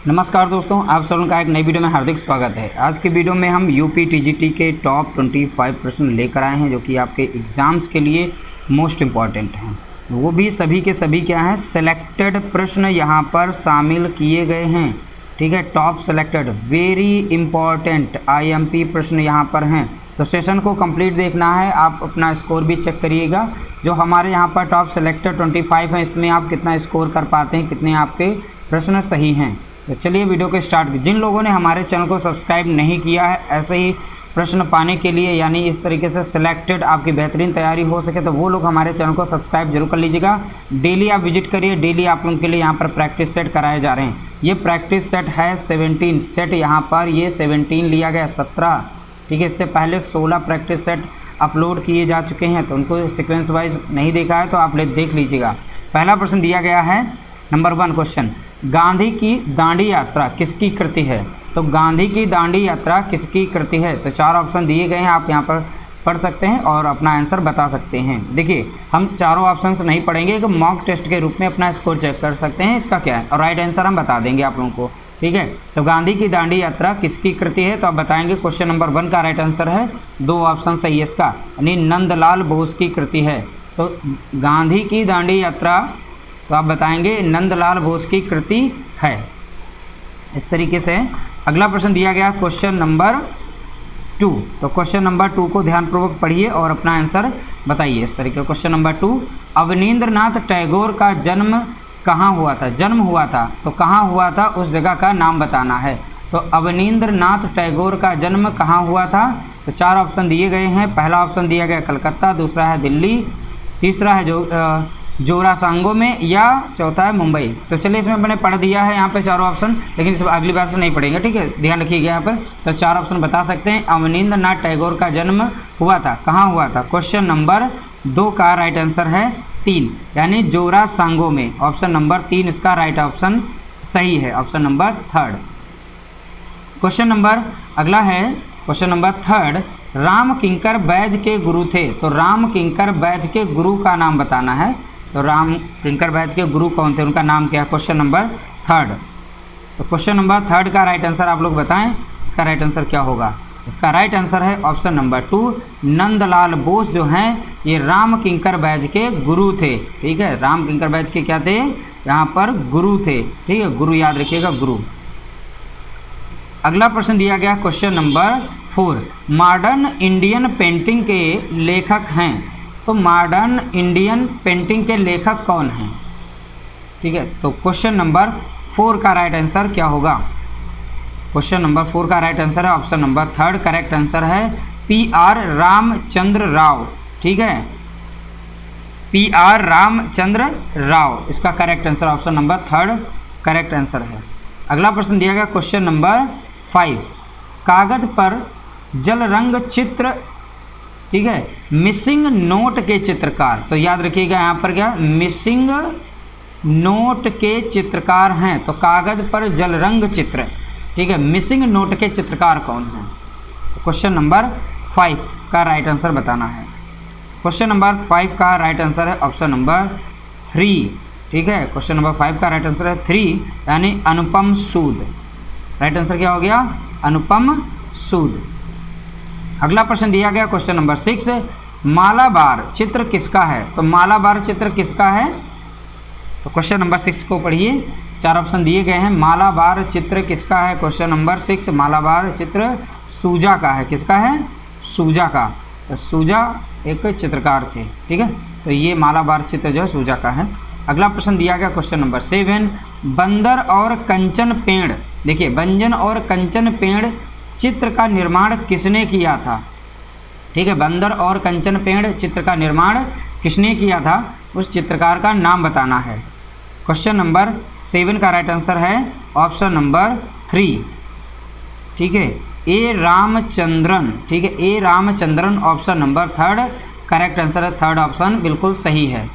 नमस्कार दोस्तों, आप सभी का एक नई वीडियो में हार्दिक स्वागत है। आज की वीडियो में हम यूपी टीजीटी के टॉप 25 प्रश्न लेकर आए हैं जो कि आपके एग्ज़ाम्स के लिए मोस्ट इम्पॉर्टेंट हैं। वो भी सभी के सभी क्या हैं, सेलेक्टेड प्रश्न यहाँ पर शामिल किए गए हैं। ठीक है, top selected very important IMP प्रश्न यहाँ पर हैं। तो सेशन को कंप्लीट देखना है, आप अपना स्कोर भी चेक करिएगा। जो हमारे यहाँ पर टॉप सेलेक्टेड 25 हैं, इसमें आप कितना स्कोर कर पाते हैं, कितने आपके प्रश्न सही हैं। तो चलिए वीडियो को स्टार्ट। जिन लोगों ने हमारे चैनल को सब्सक्राइब नहीं किया है, ऐसे ही प्रश्न पाने के लिए यानी इस तरीके से सिलेक्टेड आपकी बेहतरीन तैयारी हो सके तो वो लोग हमारे चैनल को सब्सक्राइब जरूर कर लीजिएगा। डेली आप विजिट करिए, डेली आप लोगों के लिए यहाँ पर प्रैक्टिस सेट कराए जा रहे हैं। ये प्रैक्टिस सेट है 17 सेट, यहाँ पर ये 17 लिया गया 17। ठीक है, इससे पहले 16 प्रैक्टिस सेट अपलोड किए जा चुके हैं, तो उनको सीक्वेंस वाइज नहीं देखा है तो आप देख लीजिएगा। पहला प्रश्न दिया गया है नंबर 1 क्वेश्चन, गांधी की दांडी यात्रा किसकी कृति है? तो गांधी की दांडी यात्रा किसकी कृति है? तो 4 ऑप्शन दिए गए हैं, आप यहाँ पर पढ़ सकते हैं और अपना आंसर बता सकते हैं। देखिए, हम चारों ऑप्शंस नहीं पढ़ेंगे, एक मॉक टेस्ट के रूप में अपना स्कोर चेक कर सकते हैं इसका क्या है, और राइट आंसर हम बता देंगे आप लोगों को। ठीक है, तो गांधी की दांडी यात्रा किसकी कृति है? तो आप बताएंगे क्वेश्चन नंबर 1 का राइट आंसर है, 2 ऑप्शन सही है इसका, यानी नंदलाल बोस की कृति है। तो गांधी की दांडी यात्रा तो आप बताएंगे नंदलाल बोस की कृति है। इस तरीके से अगला प्रश्न दिया गया क्वेश्चन नंबर 2। तो क्वेश्चन नंबर 2 को ध्यानपूर्वक पढ़िए और अपना आंसर बताइए। इस तरीके क्वेश्चन नंबर 2, अवनींद्रनाथ टैगोर का जन्म कहाँ हुआ था? जन्म हुआ था तो कहाँ हुआ था, उस जगह का नाम बताना है। तो अवनींद्रनाथ टैगोर का जन्म कहाँ हुआ था? तो 4 ऑप्शन दिए गए हैं। पहला ऑप्शन दिया गया कलकत्ता, दूसरा है दिल्ली, तीसरा है जोरासांगो में, या चौथा है मुंबई। तो चलिए, इसमें मैंने पढ़ दिया है यहाँ पे 4 ऑप्शन, लेकिन इस अगली बार से नहीं पढ़ेंगे। ठीक है, ध्यान रखिएगा यहाँ पर। तो 4 ऑप्शन बता सकते हैं। अवनींद्रनाथ टैगोर का जन्म हुआ था, कहाँ हुआ था? क्वेश्चन नंबर 2 का राइट आंसर है 3, यानी जोरासांगो में। ऑप्शन नंबर 3 इसका राइट ऑप्शन सही है, ऑप्शन नंबर 3। क्वेश्चन नंबर अगला है क्वेश्चन नंबर 3, राम किंकर बैज के गुरु थे। तो राम किंकर बैज के गुरु का नाम बताना है। तो राम किंकर बैज के गुरु कौन थे, उनका नाम क्या है? Question number 3। तो क्वेश्चन नंबर 3 का राइट आंसर आप लोग बताएं, इसका राइट आंसर क्या होगा? इसका राइट आंसर है ऑप्शन नंबर 2, नंदलाल बोस जो हैं ये राम किंकर बैज के गुरु थे। ठीक है, राम किंकर बैज के क्या थे? यहाँ पर गुरु थे। ठीक है, गुरु याद रखिएगा, गुरु। अगला प्रश्न दिया गया question number 4, modern Indian painting के लेखक हैं। तो मॉडर्न इंडियन पेंटिंग के लेखक कौन हैं? ठीक है, तो क्वेश्चन नंबर 4 का राइट आंसर क्या होगा? क्वेश्चन नंबर 4 का राइट आंसर है ऑप्शन नंबर 3, करेक्ट आंसर है PR रामचंद्र राव। ठीक है, PR रामचंद्र राव इसका correct answer, option number 3 correct answer है। अगला प्रश्न दिया गया क्वेश्चन नंबर 5, कागज पर जल रंग चित्र, ठीक है, मिसिंग नोट के चित्रकार। तो याद रखिएगा यहाँ पर क्या, मिसिंग नोट के चित्रकार हैं। तो कागज पर जल रंग चित्र, ठीक है, मिसिंग नोट के चित्रकार कौन हैं? तो क्वेश्चन नंबर 5 का राइट आंसर बताना है। क्वेश्चन नंबर 5 का राइट आंसर है ऑप्शन नंबर 3। ठीक है, क्वेश्चन नंबर 5 का राइट आंसर है 3, यानी अनुपम सूद। राइट आंसर क्या हो गया? अनुपम सूद। अगला प्रश्न दिया गया क्वेश्चन नंबर 6, मालाबार चित्र किसका है? तो मालाबार चित्र किसका है? तो क्वेश्चन नंबर 6 को पढ़िए, 4 ऑप्शन दिए गए हैं। मालाबार चित्र किसका है? क्वेश्चन नंबर 6, मालाबार चित्र सूजा का है। किसका है? सूजा का। तो सूजा एक चित्रकार थे। ठीक है, तो ये मालाबार चित्र जो है सूजा का है। अगला प्रश्न दिया गया क्वेश्चन नंबर 7, बंदर और कंचन पेड़। देखिए, बंजन और कंचन पेड़ चित्र का निर्माण किसने किया था? ठीक है, बंदर और कंचन पेड़ चित्र का निर्माण किसने किया था, उस चित्रकार का नाम बताना है। क्वेश्चन नंबर 7 का राइट आंसर है ऑप्शन नंबर 3। ठीक है, ए रामचंद्रन। ठीक है, A Ramachandran option number 3 correct answer है, 3rd ऑप्शन बिल्कुल सही है।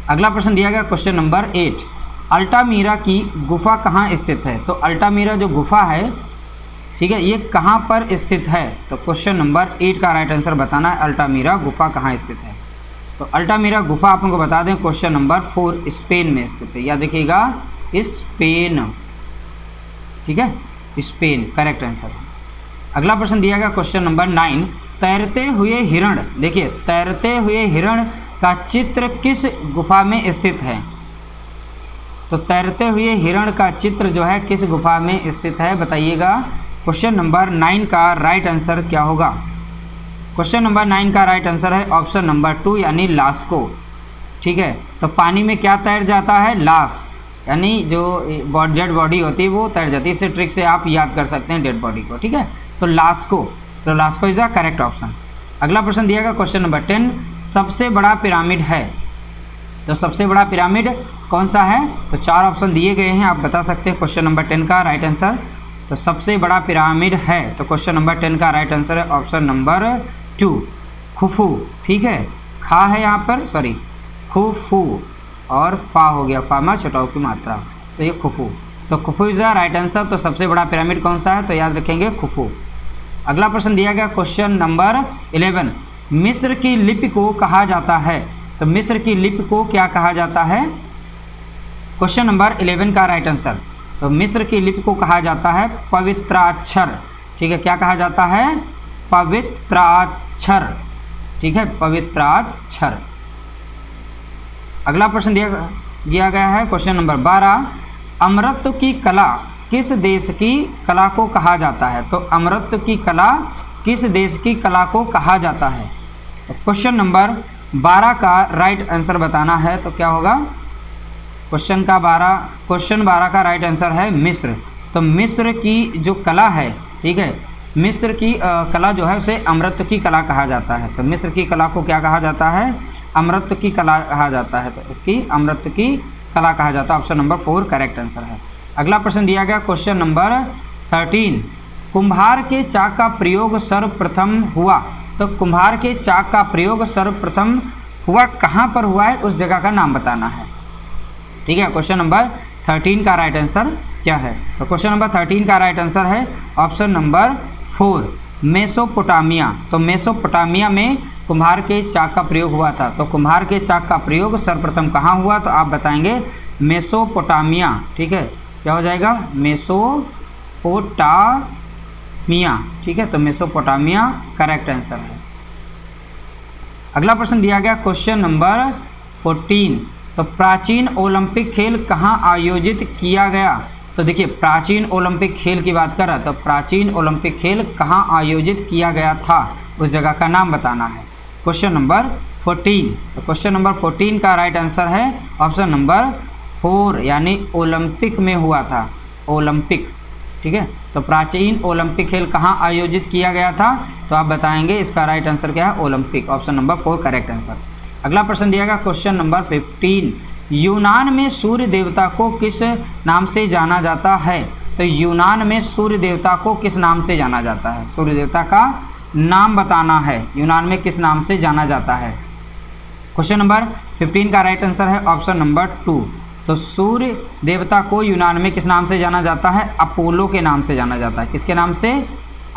अगला प्रश्न दिया गया क्वेश्चन नंबर 8, अल्टामीरा की गुफा कहाँ स्थित है? तो अल्टामीरा जो गुफा है, ठीक है, ये कहाँ पर स्थित है? तो क्वेश्चन नंबर 8 का राइट आंसर बताना है, अल्टामीरा गुफा कहाँ स्थित है। तो अल्टामीरा गुफा आप लोगों को बता दें क्वेश्चन नंबर 4 स्पेन में स्थित है। याद रखिएगा, स्पेन। ठीक है, स्पेन करेक्ट आंसर। अगला प्रश्न दिया गया क्वेश्चन नंबर 9, तैरते हुए हिरण, देखिए तैरते हुए हिरण का चित्र किस गुफा में स्थित है? तो तैरते हुए हिरण का चित्र जो है किस गुफा में स्थित है बताइएगा। क्वेश्चन नंबर 9 का राइट आंसर क्या होगा? क्वेश्चन नंबर 9 का राइट आंसर है ऑप्शन नंबर 2 यानी लास्को। ठीक है, तो पानी में क्या तैर जाता है? लाश, यानी जो डेड बॉडी होती है वो तैर जाती है। इस ट्रिक से आप याद कर सकते हैं डेड बॉडी को। ठीक है, तो लास्को, तो LASCO is the correct option. अगला प्रश्न दिया गया क्वेश्चन नंबर 10, सबसे बड़ा पिरामिड है, तो सबसे बड़ा पिरामिड कौन सा है? तो 4 ऑप्शन दिए गए हैं, आप बता सकते हैं क्वेश्चन नंबर 10 का राइट आंसर। तो सबसे बड़ा पिरामिड है, तो क्वेश्चन नंबर 10 का राइट आंसर है ऑप्शन नंबर 2 खुफू। ठीक है, खा है यहाँ पर, सॉरी खुफू, और फा हो गया, फामा छोटाओ की मात्रा, तो ये खुफू, तो Khufu is the right answer. तो सबसे बड़ा पिरामिड कौन सा है? तो याद रखेंगे खुफू। अगला प्रश्न दिया गया क्वेश्चन नंबर 11, मिस्र की लिपि को कहा जाता है, तो मिस्र की लिपि को क्या कहा जाता है? क्वेश्चन नंबर 11 का राइट आंसर, तो मिस्र की लिपि को कहा जाता है पवित्राक्षर। ठीक है, क्या कहा जाता है? पवित्राक्षर। ठीक है, पवित्राक्षर। अगला प्रश्न दिया गया है क्वेश्चन नंबर 12, अमरत्व की कला किस देश की कला को कहा जाता है? तो अमरत्व की कला किस देश की कला को कहा जाता है? तो क्वेश्चन नंबर 12 का राइट आंसर बताना है, तो क्या होगा? क्वेश्चन 12 का राइट आंसर है मिस्र। तो मिस्र की जो कला है, ठीक है, मिस्र की कला जो है उसे अमरत्व की कला कहा जाता है। तो मिस्र की कला को क्या कहा जाता है? अमरत्व की कला कहा जाता है, तो इसकी अमरत्व की कला कहा जाता है। ऑप्शन नंबर 4 करेक्ट आंसर है। अगला प्रश्न दिया गया क्वेश्चन नंबर 13, कुम्हार के चाक का प्रयोग सर्वप्रथम हुआ, तो कुम्हार के चाक का प्रयोग सर्वप्रथम हुआ कहाँ पर हुआ है, उस जगह का नाम बताना है। ठीक है, क्वेश्चन नंबर 13 का राइट आंसर क्या है? तो क्वेश्चन नंबर 13 का राइट आंसर है ऑप्शन नंबर 4 मेसोपोटामिया। तो मेसोपोटामिया में कुम्हार के चाक का प्रयोग हुआ था। तो कुम्हार के चाक का प्रयोग सर्वप्रथम कहाँ हुआ? तो आप बताएंगे मेसोपोटामिया। ठीक है, क्या हो जाएगा? मेसोपोटामिया। ठीक है, तो मेसोपोटामिया करेक्ट आंसर है। अगला प्रश्न दिया गया क्वेश्चन नंबर 14, तो प्राचीन ओलंपिक खेल कहाँ आयोजित किया गया? तो देखिए प्राचीन ओलंपिक खेल की बात कर रहा, तो प्राचीन ओलंपिक खेल कहाँ आयोजित किया गया था, उस जगह का नाम बताना है। क्वेश्चन नंबर 14, तो क्वेश्चन नंबर 14 का राइट आंसर है ऑप्शन नंबर 4 यानी ओलंपिक में हुआ था, ओलंपिक। ठीक है, तो प्राचीन ओलंपिक खेल कहाँ आयोजित किया गया था, तो आप बताएंगे इसका राइट आंसर क्या है? Olympic. Option number 4 correct answer. अगला प्रश्न दिया गया क्वेश्चन नंबर 15, यूनान में सूर्य देवता को किस नाम से जाना जाता है? तो यूनान में सूर्य देवता को किस नाम से जाना जाता है? सूर्य देवता का नाम बताना है, यूनान में किस नाम से जाना जाता है। क्वेश्चन नंबर 15 का राइट आंसर है ऑप्शन नंबर 2। तो सूर्य देवता को यूनान में किस नाम से जाना जाता है? अपोलो के नाम से जाना जाता है। किसके नाम से?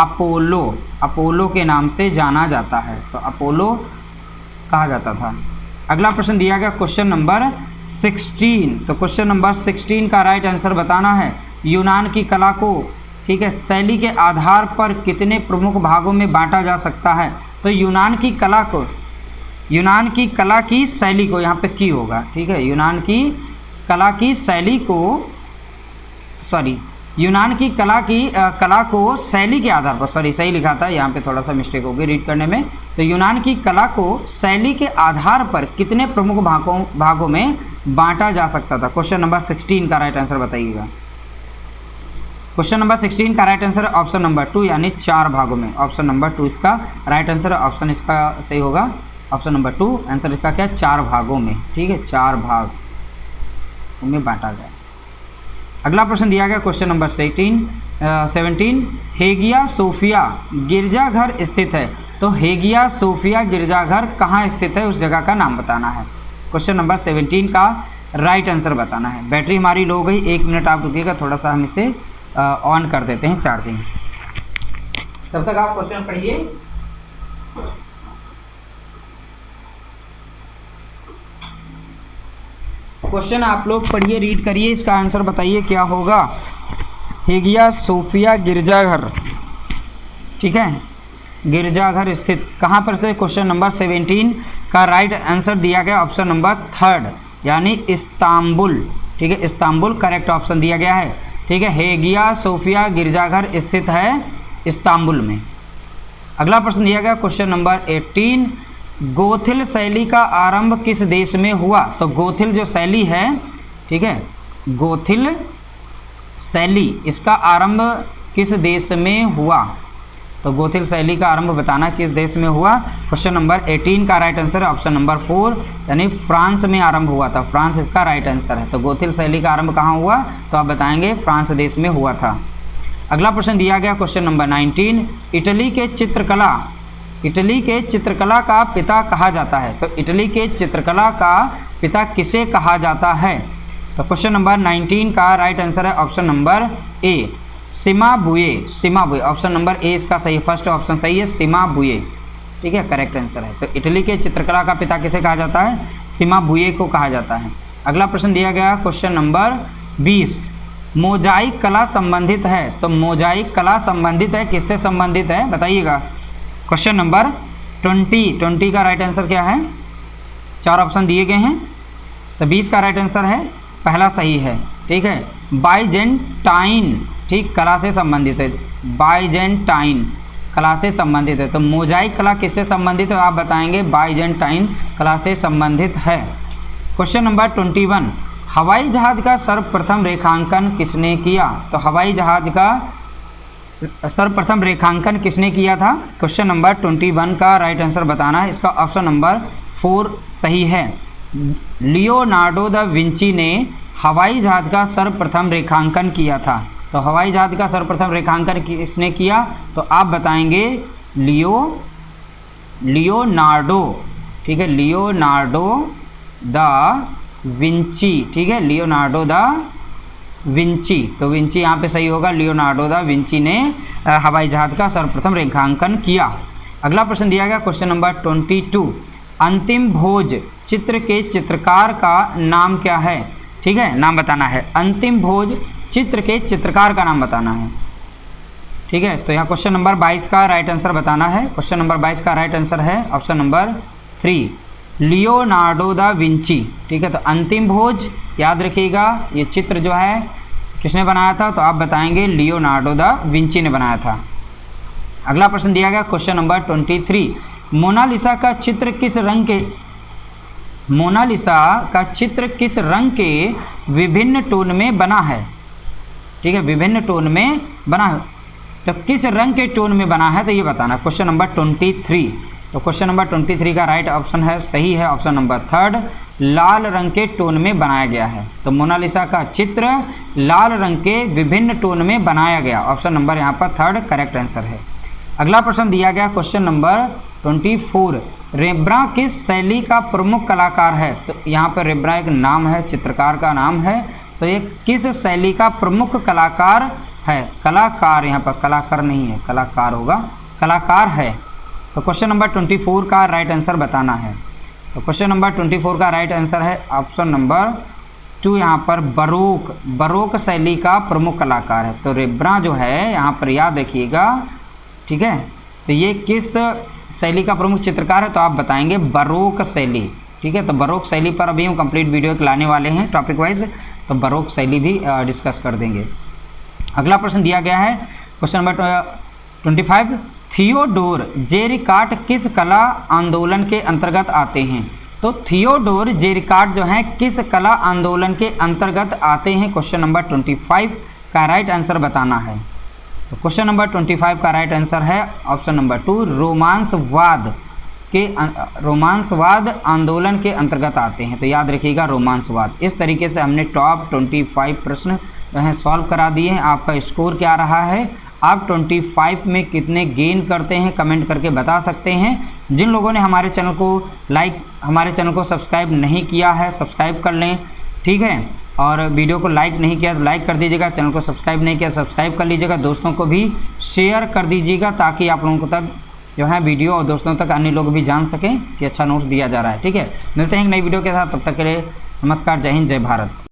अपोलो, अपोलो के नाम से जाना जाता है, तो अपोलो कहा जाता था। अगला प्रश्न दिया गया क्वेश्चन नंबर 16, तो क्वेश्चन नंबर 16 का राइट आंसर बताना है, यूनान की कला को, ठीक है, शैली के आधार पर कितने प्रमुख भागों में बांटा जा सकता है? तो यूनान की कला को, यूनान की कला की शैली को, यहाँ पे की होगा, ठीक है, यूनान की कला की शैली को, सॉरी यूनान की कला को शैली के आधार पर, सॉरी सही लिखा था, यहाँ पे थोड़ा सा मिस्टेक हो गई रीड करने में। तो यूनान की कला को शैली के आधार पर कितने प्रमुख भागों में बांटा जा सकता था? क्वेश्चन नंबर 16 का राइट आंसर बताइएगा। क्वेश्चन नंबर 16 का राइट आंसर है ऑप्शन नंबर 2 यानी 4 भागों में। ऑप्शन नंबर 2 इसका राइट आंसर है, ऑप्शन इसका सही होगा ऑप्शन नंबर 2। आंसर इसका क्या है? 4 भागों में, ठीक है, 4 भाग में बांटा गया। अगला प्रश्न दिया गया क्वेश्चन नंबर 17, हेगिया सोफिया गिरजाघर स्थित है। तो हेगिया सोफिया गिरजाघर कहाँ स्थित है, उस जगह का नाम बताना है। क्वेश्चन नंबर 17 का राइट आंसर बताना है। बैटरी हमारी लो गई, 1 मिनट आप रुकिएगा, थोड़ा सा हम इसे ऑन कर देते हैं चार्जिंग, तब तक आप क्वेश्चन पढ़िए। क्वेश्चन आप लोग पढ़िए, रीड करिए, इसका आंसर बताइए क्या होगा। हेगिया सोफिया गिरजाघर, ठीक है, गिरजाघर स्थित कहाँ पर स्थित? क्वेश्चन नंबर 17 का राइट आंसर दिया गया ऑप्शन नंबर 3 यानी इस्तांबुल, ठीक है, इस्तांबुल करेक्ट ऑप्शन दिया गया है, ठीक है। हेगिया सोफिया गिरजाघर स्थित है इस्तांबुल में। अगला प्रश्न दिया गया क्वेश्चन नंबर 18, गोथिल शैली का आरंभ किस देश में हुआ? तो गोथिल जो शैली है, ठीक है, गोथिल शैली इसका आरंभ किस देश में हुआ? तो गोथिल शैली का आरंभ बताना किस देश में हुआ? क्वेश्चन नंबर 18 का राइट आंसर है ऑप्शन नंबर 4 यानी फ्रांस में आरंभ हुआ था। फ्रांस इसका राइट आंसर है। तो गोथिल शैली का आरंभ कहाँ हुआ? तो आप बताएंगे फ्रांस देश में हुआ था। अगला प्रश्न दिया गया क्वेश्चन नंबर 19, इटली के चित्रकला का पिता कहा जाता है? तो इटली के चित्रकला का पिता किसे कहा जाता है? तो क्वेश्चन नंबर 19 का राइट आंसर है option number A, Zimbabwe option number A इसका सही, फर्स्ट ऑप्शन सही है, सिमाबुए, ठीक है, करेक्ट आंसर है। तो इटली के चित्रकला का पिता किसे कहा जाता है? सिमाबुए को कहा जाता है। अगला प्रश्न दिया गया क्वेश्चन नंबर 20, मोजाइक कला संबंधित है? तो मोजाइक कला संबंधित है, किससे संबंधित है बताइएगा। क्वेश्चन नंबर 20 का राइट आंसर क्या है? 4 ऑप्शन दिए गए हैं। तो 20 का राइट आंसर है, पहला सही है, ठीक है, बाइजेंटाइन, ठीक, कला से संबंधित है, बाइजेंटाइन कला से संबंधित है। तो मोजाइक कला किससे संबंधित है? आप बताएंगे बाइजेंटाइन कला से संबंधित है। क्वेश्चन नंबर 21, हवाई जहाज का सर्वप्रथम रेखांकन किसने किया? तो हवाई जहाज का सर्वप्रथम रेखांकन किसने किया था? क्वेश्चन नंबर 21 का राइट आंसर बताना है, इसका ऑप्शन नंबर 4 सही है। लियोनार्डो दा विंची ने हवाई जहाज का सर्वप्रथम रेखांकन किया था। तो हवाई जहाज का सर्वप्रथम रेखांकन किसने किया? तो आप बताएंगे लियोनार्डो, ठीक है, लियोनार्डो दा विंची, ठीक है, लियोनार्डो दा विंची। तो विंची यहाँ पे सही होगा, लियोनार्डो दा विंची ने हवाई जहाज का सर्वप्रथम रेखांकन किया। अगला प्रश्न दिया गया क्वेश्चन नंबर 22, अंतिम भोज चित्र के चित्रकार का नाम क्या है? ठीक है, नाम बताना है। अंतिम भोज चित्र के चित्रकार का नाम बताना है, ठीक है। तो यहाँ क्वेश्चन नंबर 22 का राइट आंसर बताना है। क्वेश्चन नंबर 22 का राइट आंसर है option number 3, Leonardo da Vinci, ठीक है। तो अंतिम भोज याद रखिएगा, ये चित्र जो है किसने बनाया था? तो आप बताएंगे लियोनार्डो दा विंची ने बनाया था। अगला प्रश्न दिया गया क्वेश्चन नंबर 23, मोनालिसा का चित्र किस रंग के विभिन्न टोन में बना है? ठीक है, विभिन्न टोन में बना है। तो किस रंग के टोन में बना है तो ये बताना। क्वेश्चन नंबर 23, तो क्वेश्चन नंबर 23 का राइट ऑप्शन है, सही है, ऑप्शन नंबर 3, लाल रंग के टोन में बनाया गया है। तो मोनालिसा का चित्र लाल रंग के विभिन्न टोन में बनाया गया, ऑप्शन नंबर यहाँ पर 3 करेक्ट आंसर है। अगला प्रश्न दिया गया क्वेश्चन नंबर 24, रेब्रा किस शैली का प्रमुख कलाकार है? तो यहाँ पर रेब्रा एक नाम है, चित्रकार का नाम है। तो ये किस शैली का प्रमुख कलाकार है? कलाकार, यहाँ पर कलाकार नहीं है, कलाकार होगा, कलाकार है। तो क्वेश्चन नंबर 24 का राइट आंसर बताना है। तो क्वेश्चन नंबर 24 का राइट आंसर है ऑप्शन नंबर 2, यहाँ पर बरोक शैली का प्रमुख कलाकार है। तो रेब्रा जो है यहाँ पर याद रखिएगा, ठीक है। तो ये किस शैली का प्रमुख चित्रकार है? तो आप बताएंगे बरोक शैली, ठीक है। तो बरोक शैली पर अभी हम कंप्लीट वीडियो लाने वाले हैं टॉपिक वाइज, तो बरोक शैली भी डिस्कस कर देंगे। अगला प्रश्न दिया गया है क्वेश्चन नंबर 25, थियोडोर जेरिकाट किस कला आंदोलन के अंतर्गत आते हैं? तो थियोडोर जेरिकाट जो है किस कला आंदोलन के अंतर्गत आते हैं? क्वेश्चन नंबर 25 का राइट आंसर बताना है। तो क्वेश्चन नंबर 25 का राइट आंसर है ऑप्शन नंबर 2, रोमांसवाद आंदोलन के अंतर्गत आते हैं। तो याद रखिएगा रोमांसवाद। इस तरीके से हमने टॉप 25 प्रश्न जो हैं सॉल्व करा दिए हैं। आपका स्कोर क्या रहा है, आप 25 में कितने गेन करते हैं कमेंट करके बता सकते हैं। जिन लोगों ने हमारे चैनल को सब्सक्राइब नहीं किया है तसक्राइब कर लें, ठीक है। और वीडियो को लाइक नहीं किया तो लाइक कर दीजिएगा, चैनल को सब्सक्राइब नहीं किया सब्सक्राइब कर लीजिएगा, दोस्तों को भी शेयर कर दीजिएगा ताकि आप लोगों को तक जो है वीडियो और दोस्तों तक अन्य लोग भी जान सकें कि अच्छा नोट्स दिया जा रहा है, ठीक है। मिलते हैं एक नई वीडियो के साथ, तब तक के लिए नमस्कार, जय हिंद, जय भारत।